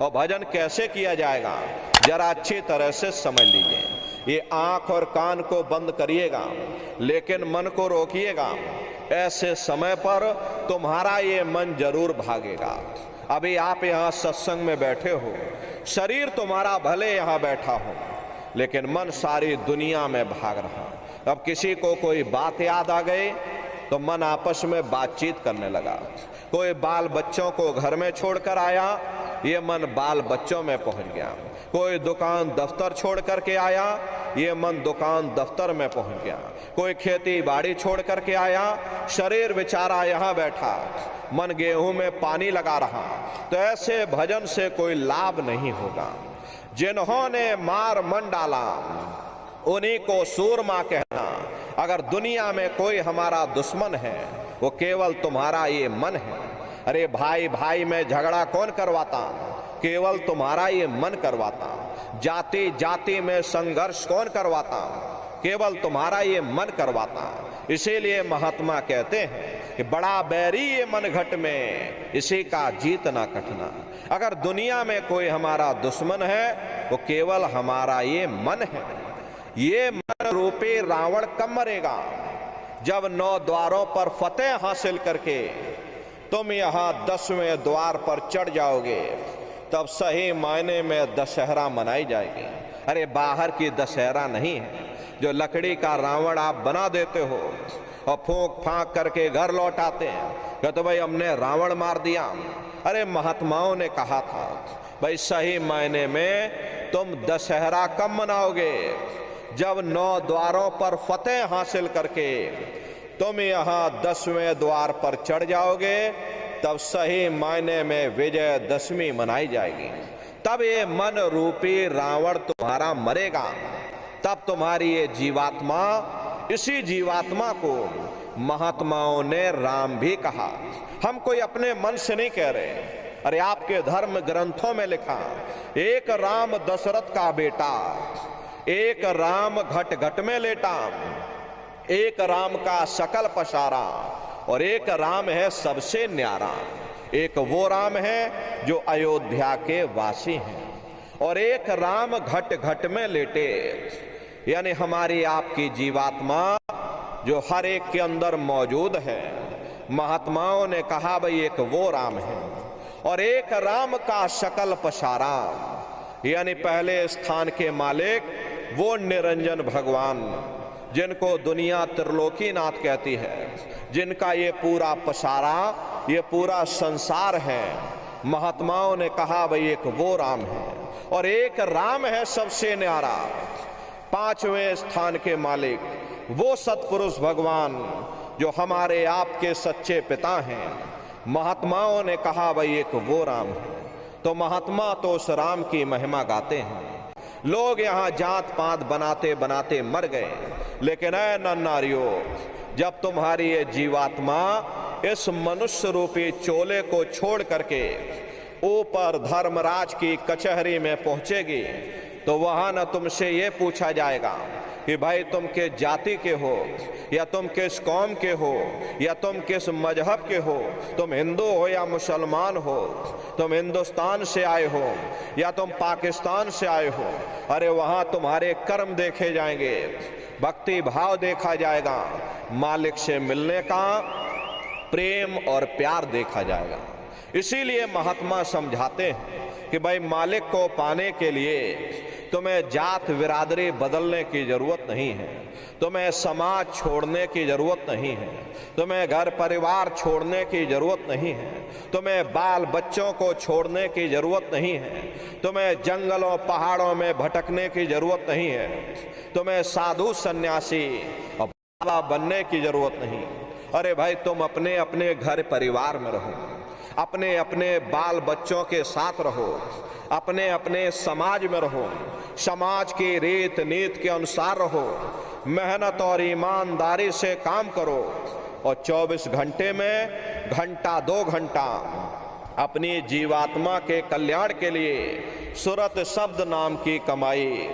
और भजन कैसे किया जाएगा जरा अच्छी तरह से समझ लीजिए। ये आंख और कान को बंद करिएगा, लेकिन मन को रोकिएगा। ऐसे समय पर तुम्हारा ये मन जरूर भागेगा। अभी आप यहाँ सत्संग में बैठे हो, शरीर तुम्हारा भले यहाँ बैठा हो, लेकिन मन सारी दुनिया में भाग रहा। अब किसी को कोई बात याद आ गई तो मन आपस में बातचीत करने लगा। कोई बाल बच्चों को घर में छोड़कर आया, ये मन बाल बच्चों में पहुंच गया। कोई दुकान दफ्तर छोड़ करके आया, ये मन दुकान दफ्तर में पहुंच गया। कोई खेती बाड़ी छोड़ करके आया, शरीर बेचारा यहाँ बैठा, मन गेहूं में पानी लगा रहा। तो ऐसे भजन से कोई लाभ नहीं होगा। जिन्होंने मार मन डाला उन्हीं को सूरमा कहना। अगर दुनिया में कोई हमारा दुश्मन है, वो केवल तुम्हारा ये मन है। अरे भाई भाई में झगड़ा कौन करवाता? केवल तुम्हारा ये मन करवाता। जाति जाति में संघर्ष कौन करवाता? केवल तुम्हारा ये मन करवाता। इसीलिए महात्मा कहते हैं कि बड़ा बैरी ये मन घट में, इसी का जीतना कठिना। अगर दुनिया में कोई हमारा दुश्मन है, वो केवल हमारा ये मन है। ये मन रूपी रावण कब मरेगा? जब 9 द्वारों पर फतेह हासिल करके तुम यहाँ 10वें द्वार पर चढ़ जाओगे, तब सही मायने में दशहरा मनाई जाएगी। अरे बाहर की दशहरा नहीं है जो लकड़ी का रावण आप बना देते हो और फूंक फांक करके घर लौट आते हैं कि तो भाई हमने रावण मार दिया। अरे महात्माओं ने कहा था भाई सही मायने में तुम दशहरा कब मनाओगे? जब 9 द्वारों पर फतेह हासिल करके तुम यहाँ 10वें द्वार पर चढ़ जाओगे, तब सही मायने में विजयदशमी मनाई जाएगी। तब ये मन रूपी रावण तुम्हारा मरेगा। तब तुम्हारी ये जीवात्मा, इसी जीवात्मा को महात्माओं ने राम भी कहा। हम कोई अपने मन से नहीं कह रहे। अरे आपके धर्म ग्रंथों में लिखा, एक राम दशरथ का बेटा, एक राम घट घट में लेटा, एक राम का सकल पसारा, और एक राम है सबसे न्यारा। एक वो राम है जो अयोध्या के वासी हैं, और एक राम घट घट में लेटे। यानी हमारी आपकी जीवात्मा जो हर एक के अंदर मौजूद है। महात्माओं ने कहा भाई एक वो राम है, और एक राम का सकल पसारा, यानी पहले स्थान के मालिक वो निरंजन भगवान, जिनको दुनिया त्रिलोकीनाथ कहती है, जिनका ये पूरा पसारा, ये पूरा संसार है। महात्माओं ने कहा भाई एक वो राम है, और एक राम है सबसे न्यारा, 5वें स्थान के मालिक, वो सतपुरुष भगवान जो हमारे आपके सच्चे पिता हैं। महात्माओं ने कहा भाई एक वो राम है। तो महात्मा तो उस राम की महिमा गाते हैं। लोग यहाँ जात पात बनाते बनाते मर गए, लेकिन ऐ नन्नारियों, जब तुम्हारी ये जीवात्मा इस मनुष्य रूपी चोले को छोड़ करके ऊपर धर्मराज की कचहरी में पहुंचेगी, तो वहां न तुमसे ये पूछा जाएगा कि भाई तुम किस जाति के हो, या तुम किस कौम के हो, या तुम किस मजहब के हो, तुम हिंदू हो या मुसलमान हो, तुम हिंदुस्तान से आए हो या तुम पाकिस्तान से आए हो। अरे वहां तुम्हारे कर्म देखे जाएंगे, भक्ति भाव देखा जाएगा, मालिक से मिलने का प्रेम और प्यार देखा जाएगा। इसीलिए महात्मा समझाते हैं कि भाई मालिक को पाने के लिए तुम्हें जात बिरादरी बदलने की जरूरत नहीं है, तुम्हें समाज छोड़ने की जरूरत नहीं है, तुम्हें घर परिवार छोड़ने की जरूरत नहीं है, तुम्हें बाल बच्चों को छोड़ने की जरूरत नहीं है, तुम्हें जंगलों पहाड़ों में भटकने की जरूरत नहीं है, तुम्हें साधु सन्यासी और बाबा बनने की जरूरत नहीं। अरे भाई तुम अपने अपने घर परिवार में रहो, अपने अपने बाल बच्चों के साथ रहो, अपने अपने समाज में रहो, समाज की रीत नीति के अनुसार रहो, मेहनत और ईमानदारी से काम करो, और 24 घंटे में घंटा 2 घंटा अपनी जीवात्मा के कल्याण के लिए सुरत शब्द नाम की कमाई,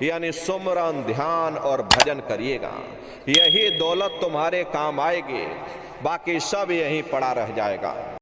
यानी सुमरन, ध्यान और भजन करिएगा। यही दौलत तुम्हारे काम आएगी, बाकी सब यहीं पड़ा रह जाएगा।